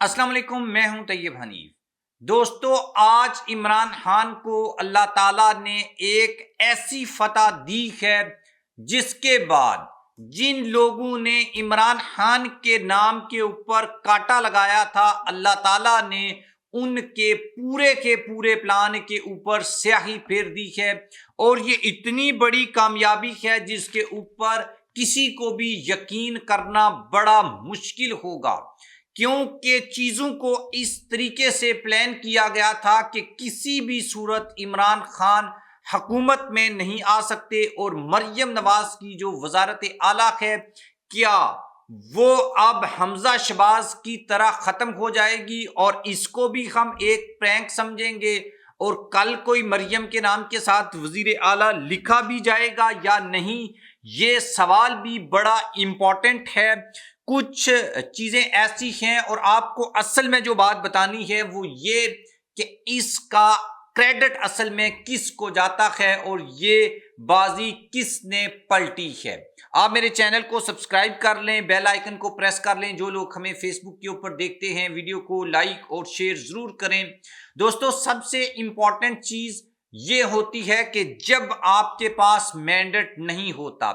السلام علیکم، میں ہوں طیب حنیف۔ دوستو، آج عمران خان کو اللہ تعالیٰ نے ایک ایسی فتح دی ہے جس کے بعد جن لوگوں نے عمران خان کے نام کے اوپر کاٹا لگایا تھا، اللہ تعالیٰ نے ان کے پورے پلان کے اوپر سیاہی پھیر دی ہے، اور یہ اتنی بڑی کامیابی ہے جس کے اوپر کسی کو بھی یقین کرنا بڑا مشکل ہوگا، کیونکہ چیزوں کو اس طریقے سے پلان کیا گیا تھا کہ کسی بھی صورت عمران خان حکومت میں نہیں آ سکتے، اور مریم نواز کی جو وزارت اعلیٰ ہے، کیا وہ اب حمزہ شہباز کی طرح ختم ہو جائے گی اور اس کو بھی ہم ایک پرینک سمجھیں گے، اور کل کوئی مریم کے نام کے ساتھ وزیر اعلیٰ لکھا بھی جائے گا یا نہیں؟ یہ سوال بھی بڑا امپورٹنٹ ہے۔ کچھ چیزیں ایسی ہیں، اور آپ کو اصل میں جو بات بتانی ہے وہ یہ کہ اس کا کریڈٹ اصل میں کس کو جاتا ہے اور یہ بازی کس نے پلٹی ہے۔ آپ میرے چینل کو سبسکرائب کر لیں، بیل آئیکن کو پریس کر لیں۔ جو لوگ ہمیں فیس بک کے اوپر دیکھتے ہیں، ویڈیو کو لائک اور شیئر ضرور کریں۔ دوستو، سب سے امپورٹنٹ چیز یہ ہوتی ہے کہ جب آپ کے پاس مینڈیٹ نہیں ہوتا،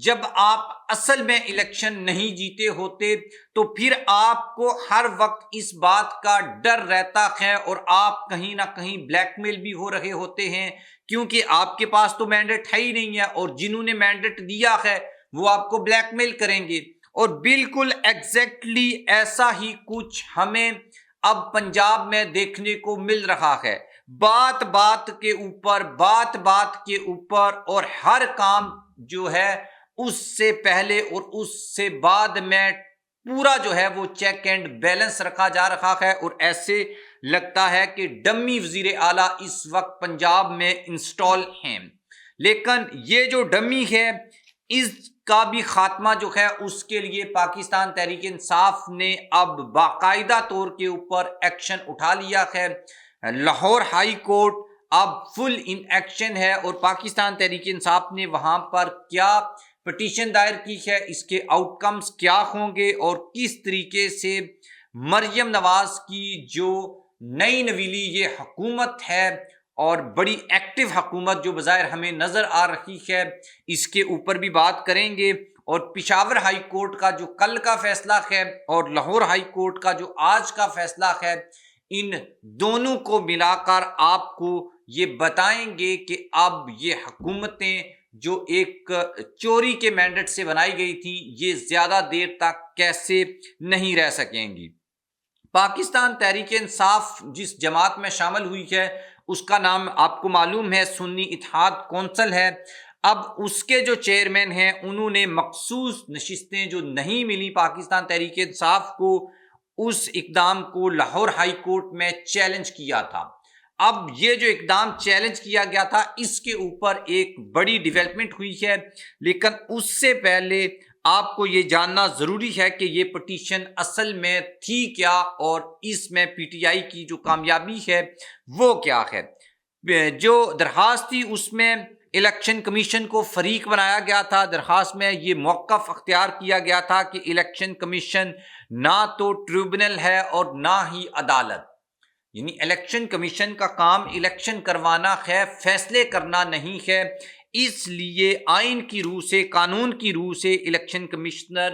جب آپ اصل میں الیکشن نہیں جیتے ہوتے، تو پھر آپ کو ہر وقت اس بات کا ڈر رہتا ہے، اور آپ کہیں نہ کہیں بلیک میل بھی ہو رہے ہوتے ہیں، کیونکہ آپ کے پاس تو مینڈیٹ ہے ہی نہیں ہے، اور جنہوں نے مینڈیٹ دیا ہے وہ آپ کو بلیک میل کریں گے۔ اور بالکل ایگزیکٹلی ایسا ہی کچھ ہمیں اب پنجاب میں دیکھنے کو مل رہا ہے۔ بات بات کے اوپر اور ہر کام جو ہے اس سے پہلے اور اس سے بعد میں پورا جو ہے وہ چیک اینڈ بیلنس رکھا جا رہا ہے، اور ایسے لگتا ہے کہ ڈمی وزیر اعلیٰ اس وقت پنجاب میں انسٹال ہیں۔ لیکن یہ جو ڈمی ہے، اس کا بھی خاتمہ جو ہے اس کے لیے پاکستان تحریک انصاف نے اب باقاعدہ طور کے اوپر ایکشن اٹھا لیا ہے۔ لاہور ہائی کورٹ اب فل ان ایکشن ہے، اور پاکستان تحریک انصاف نے وہاں پر کیا پٹیشن دائر کی ہے، اس کے آؤٹ کمز کیا ہوں گے، اور کس طریقے سے مریم نواز کی جو نئی نویلی یہ حکومت ہے، اور بڑی ایکٹیو حکومت جو بظاہر ہمیں نظر آ رہی ہے، اس کے اوپر بھی بات کریں گے۔ اور پشاور ہائی کورٹ کا جو کل کا فیصلہ ہے اور لاہور ہائی کورٹ کا جو آج کا فیصلہ ہے، ان دونوں کو ملا کر آپ کو یہ بتائیں گے کہ اب یہ حکومتیں جو ایک چوری کے مینڈیٹ سے بنائی گئی تھی، یہ زیادہ دیر تک کیسے نہیں رہ سکیں گی۔ پاکستان تحریک انصاف جس جماعت میں شامل ہوئی ہے، اس کا نام آپ کو معلوم ہے سنی اتحاد کونسل ہے۔ اب اس کے جو چیئرمین ہیں، انہوں نے مخصوص نشستیں جو نہیں ملی پاکستان تحریک انصاف کو، اس اقدام کو لاہور ہائی کورٹ میں چیلنج کیا تھا۔ اب یہ جو اقدام چیلنج کیا گیا تھا، اس کے اوپر ایک بڑی ڈیولپمنٹ ہوئی ہے، لیکن اس سے پہلے آپ کو یہ جاننا ضروری ہے کہ یہ پٹیشن اصل میں تھی کیا، اور اس میں پی ٹی آئی کی جو کامیابی ہے وہ کیا ہے۔ جو درخواست تھی اس میں الیکشن کمیشن کو فریق بنایا گیا تھا۔ درخواست میں یہ موقف اختیار کیا گیا تھا کہ الیکشن کمیشن نہ تو ٹریبونل ہے اور نہ ہی عدالت، یعنی الیکشن کمیشن کا کام الیکشن کروانا ہے، فیصلے کرنا نہیں ہے۔ اس لیے آئین کی روح سے، قانون کی روح سے الیکشن کمشنر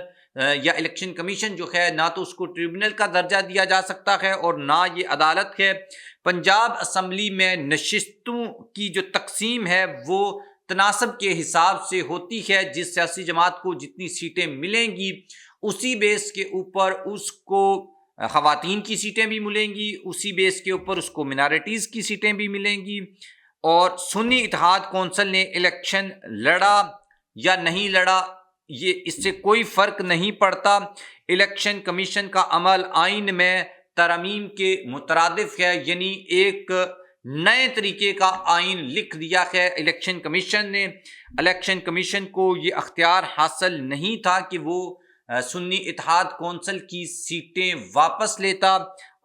یا الیکشن کمیشن جو ہے، نہ تو اس کو ٹریبونل کا درجہ دیا جا سکتا ہے اور نہ یہ عدالت ہے۔ پنجاب اسمبلی میں نشستوں کی جو تقسیم ہے وہ تناسب کے حساب سے ہوتی ہے، جس سیاسی جماعت کو جتنی سیٹیں ملیں گی اسی بیس کے اوپر اس کو خواتین کی سیٹیں بھی ملیں گی، اسی بیس کے اوپر اس کو منارٹیز کی سیٹیں بھی ملیں گی۔ اور سنی اتحاد کونسل نے الیکشن لڑا یا نہیں لڑا، یہ اس سے کوئی فرق نہیں پڑتا۔ الیکشن کمیشن کا عمل آئین میں ترامیم کے مترادف ہے، یعنی ایک نئے طریقے کا آئین لکھ دیا ہے الیکشن کمیشن نے۔ الیکشن کمیشن کو یہ اختیار حاصل نہیں تھا کہ وہ سنی اتحاد کونسل کی سیٹیں واپس لیتا،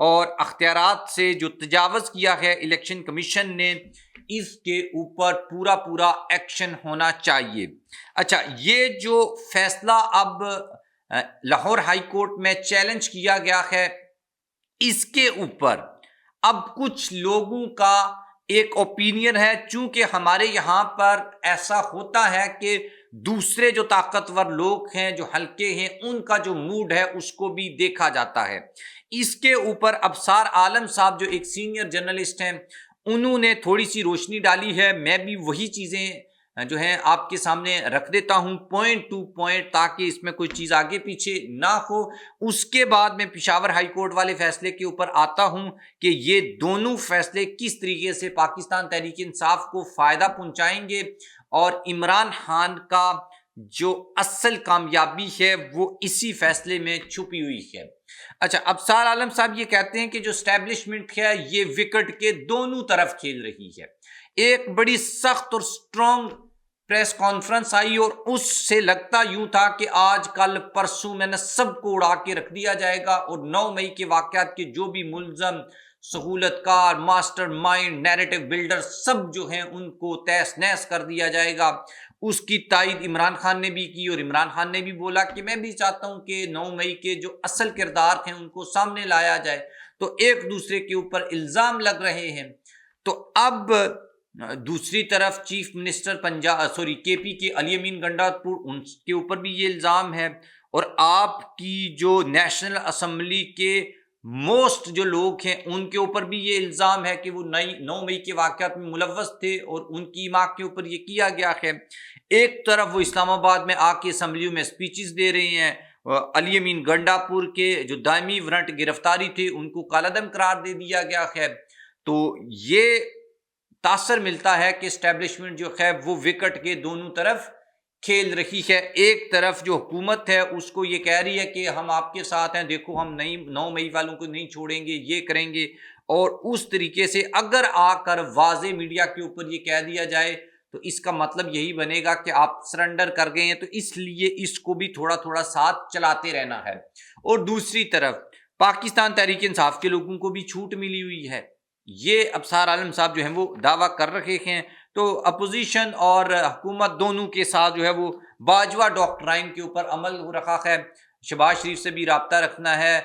اور اختیارات سے جو تجاوز کیا ہے الیکشن کمیشن نے، اس کے اوپر پورا ایکشن ہونا چاہیے۔ اچھا، یہ جو فیصلہ اب لاہور ہائی کورٹ میں چیلنج کیا گیا ہے، اس کے اوپر اب کچھ لوگوں کا ایک اوپینین ہے، چونکہ ہمارے یہاں پر ایسا ہوتا ہے کہ دوسرے جو طاقتور لوگ ہیں، جو ہلکے ہیں، ان کا جو موڈ ہے اس کو بھی دیکھا جاتا ہے۔ اس کے اوپر ابصار عالم صاحب جو ایک سینئر جرنلسٹ ہیں، انہوں نے تھوڑی سی روشنی ڈالی ہے۔ میں بھی وہی چیزیں جو ہیں آپ کے سامنے رکھ دیتا ہوں پوائنٹ ٹو پوائنٹ، تاکہ اس میں کوئی چیز آگے پیچھے نہ ہو۔ اس کے بعد میں پشاور ہائی کورٹ والے فیصلے کے اوپر آتا ہوں کہ یہ دونوں فیصلے کس طریقے سے پاکستان تحریک انصاف کو فائدہ پہنچائیں گے، اور عمران خان کا جو اصل کامیابی ہے وہ اسی فیصلے میں چھپی ہوئی ہے۔ اچھا، ابصار عالم صاحب یہ کہتے ہیں کہ جو اسٹیبلشمنٹ ہے یہ وکٹ کے دونوں طرف کھیل رہی ہے۔ ایک بڑی سخت اور سٹرونگ پریس کانفرنس آئی اور اس سے لگتا یوں تھا کہ آج کل پرسوں میں نے سب کو اڑا کے رکھ دیا جائے گا، اور 9 مئی کے واقعات کے جو بھی ملزم، سہولت کار، ماسٹر مائنڈ، نیریٹو بلڈر، سب جو ہیں ان کو تہس نہس کر دیا جائے گا۔ اس کی تائید عمران خان نے بھی کی، اور عمران خان نے بھی بولا کہ میں بھی چاہتا ہوں کہ 9 مئی کے جو اصل کردار ہیں ان کو سامنے لایا جائے۔ تو ایک دوسرے کے اوپر الزام لگ رہے ہیں۔ تو اب دوسری طرف چیف منسٹر کے پی کے علی امین گنڈا-پور، ان کے اوپر بھی یہ الزام ہے، اور آپ کی جو نیشنل اسمبلی کے موسٹ جو لوگ ہیں ان کے اوپر بھی یہ الزام ہے کہ وہ 9 مئی کے واقعات میں ملوث تھے، اور ان کی ماں کے اوپر یہ کیا گیا ہے۔ ایک طرف وہ اسلام آباد میں آ کے اسمبلیوں میں سپیچز دے رہے ہیں، علی امین گنڈا-پور کے جو دائمی وارنٹ گرفتاری تھے ان کو کالعدم قرار دے دیا گیا ہے۔ تو یہ تاثر ملتا ہے کہ اسٹیبلشمنٹ جو ہے وہ وکٹ کے دونوں طرف کھیل رہی ہے۔ ایک طرف جو حکومت ہے اس کو یہ کہہ رہی ہے کہ ہم آپ کے ساتھ ہیں، دیکھو ہم 9 مئی والوں کو نہیں چھوڑیں گے، یہ کریں گے، اور اس طریقے سے اگر آ کر واضح میڈیا کے اوپر یہ کہہ دیا جائے تو اس کا مطلب یہی بنے گا کہ آپ سرنڈر کر گئے ہیں، تو اس لیے اس کو بھی تھوڑا تھوڑا ساتھ چلاتے رہنا ہے۔ اور دوسری طرف پاکستان تحریک انصاف کے لوگوں کو بھی چھوٹ ملی ہوئی ہے، یہ ابصار عالم صاحب جو ہیں وہ دعویٰ کر رہے ہیں۔ تو اپوزیشن اور حکومت دونوں کے ساتھ جو ہے وہ باجوہ ڈاکٹرائن کے اوپر عمل ہو رہا ہے۔ شہباز شریف سے بھی رابطہ رکھنا ہے،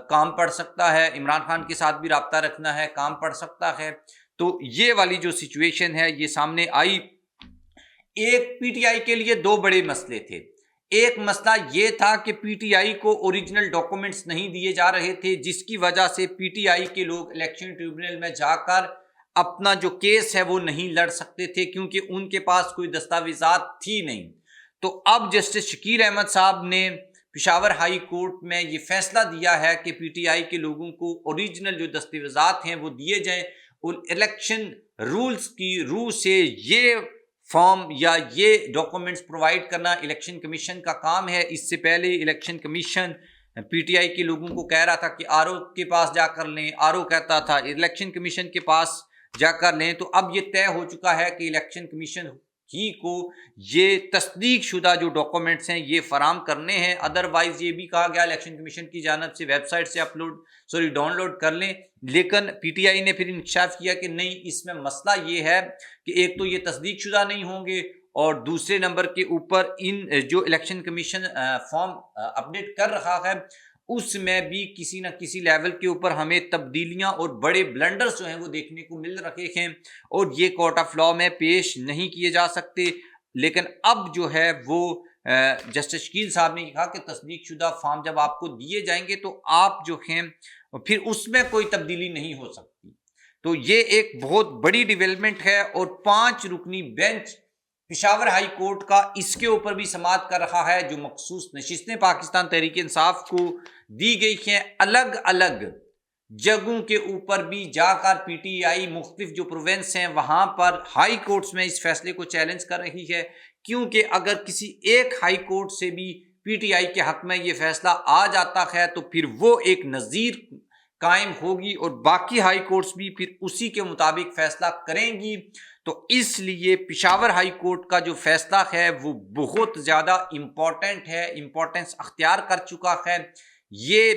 کام پڑ سکتا ہے، عمران خان کے ساتھ بھی رابطہ رکھنا ہے، کام پڑ سکتا ہے۔ تو یہ والی جو سچویشن ہے یہ سامنے آئی۔ ایک پی ٹی آئی کے لیے 2 بڑے مسئلے تھے۔ ایک مسئلہ یہ تھا کہ پی ٹی آئی کو اوریجنل ڈاکومنٹس نہیں دیے جا رہے تھے، جس کی وجہ سے پی ٹی آئی کے لوگ الیکشن ٹریبونل میں جا کر اپنا جو کیس ہے وہ نہیں لڑ سکتے تھے، کیونکہ ان کے پاس کوئی دستاویزات تھی نہیں۔ تو اب جسٹس شکیل احمد صاحب نے پشاور ہائی کورٹ میں یہ فیصلہ دیا ہے کہ پی ٹی آئی کے لوگوں کو اوریجنل جو دستاویزات ہیں وہ دیے جائیں، اور الیکشن رولز کی روح سے یہ فارم یا یہ ڈاکومنٹس پرووائڈ کرنا الیکشن کمیشن کا کام ہے۔ اس سے پہلے election commission P T I کے لوگوں کو کہہ رہا تھا کہ آر او کے پاس جا کر لیں، آر او کہتا تھا الیکشن کمیشن کے پاس جا کر لیں۔ تو اب یہ طے ہو چکا ہے کہ الیکشن کمیشن ہی کو یہ تصدیق شدہ جو ڈاکومنٹس ہیں یہ فراہم کرنے ہیں، ادروائز یہ بھی کہا گیا الیکشن کمیشن کی جانب سے ویب سائٹ سے ڈاؤن لوڈ کر لیں۔ لیکن پی ٹی آئی نے پھر انکشاف کیا کہ نہیں، اس میں مسئلہ یہ ہے کہ ایک تو یہ تصدیق شدہ نہیں ہوں گے، اور دوسرے نمبر کے اوپر ان جو الیکشن کمیشن فارم اپڈیٹ کر رہا ہے اس میں بھی کسی نہ کسی لیول کے اوپر ہمیں تبدیلیاں اور بڑے بلنڈرز جو ہیں وہ دیکھنے کو مل رہے ہیں، اور یہ کورٹ آف لا میں پیش نہیں کیے جا سکتے۔ لیکن اب جو ہے وہ جسٹس شکیل صاحب نے کہا کہ تصدیق شدہ فارم جب آپ کو دیے جائیں گے تو آپ جو ہیں پھر اس میں کوئی تبدیلی نہیں ہو سکتی۔ تو یہ ایک بہت بڑی ڈیولپمنٹ ہے، اور 5 رکنی بینچ پشاور ہائی کورٹ کا اس کے اوپر بھی سماعت کر رہا ہے، جو مخصوص نشستیں پاکستان تحریک انصاف کو دی گئی ہیں۔ الگ الگ جگہوں کے اوپر بھی جا کر پی ٹی آئی مختلف جو پروونس ہیں وہاں پر ہائی کورٹس میں اس فیصلے کو چیلنج کر رہی ہے، کیونکہ اگر کسی ایک ہائی کورٹ سے بھی پی ٹی آئی کے حق میں یہ فیصلہ آ جاتا ہے تو پھر وہ ایک نظیر قائم ہوگی، اور باقی ہائی کورٹس بھی پھر اسی کے مطابق فیصلہ کریں گی۔ تو اس لیے پشاور ہائی کورٹ کا جو فیصلہ ہے وہ بہت زیادہ امپورٹنٹ ہے، امپورٹنس اختیار کر چکا ہے۔ یہ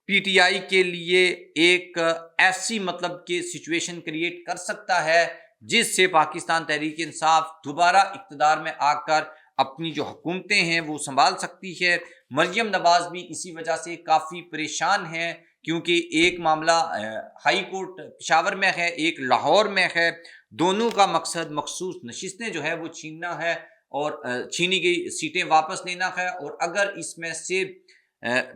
پی ٹی آئی کے لیے ایک ایسی مطلب کہ سچویشن کریٹ کر سکتا ہے جس سے پاکستان تحریک انصاف دوبارہ اقتدار میں آ کر اپنی جو حکومتیں ہیں وہ سنبھال سکتی ہے۔ مریم نواز بھی اسی وجہ سے کافی پریشان ہیں کیونکہ ایک معاملہ ہائی کورٹ پشاور میں ہے، ایک لاہور میں ہے، دونوں کا مقصد مخصوص نشستیں جو ہے وہ چھیننا ہے اور چھینی گئی سیٹیں واپس لینا ہے۔ اور اگر اس میں سے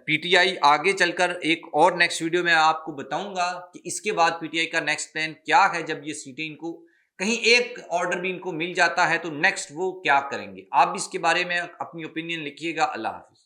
پی ٹی آئی آگے چل کر ایک اور نیکسٹ ویڈیو میں آپ کو بتاؤں گا کہ اس کے بعد پی ٹی آئی کا نیکسٹ پلان کیا ہے، جب یہ سیٹیں ان کو کہیں ایک آرڈر بھی ان کو مل جاتا ہے تو نیکسٹ وہ کیا کریں گے۔ آپ بھی اس کے بارے میں اپنی اوپینین لکھیے گا۔ اللہ حافظ۔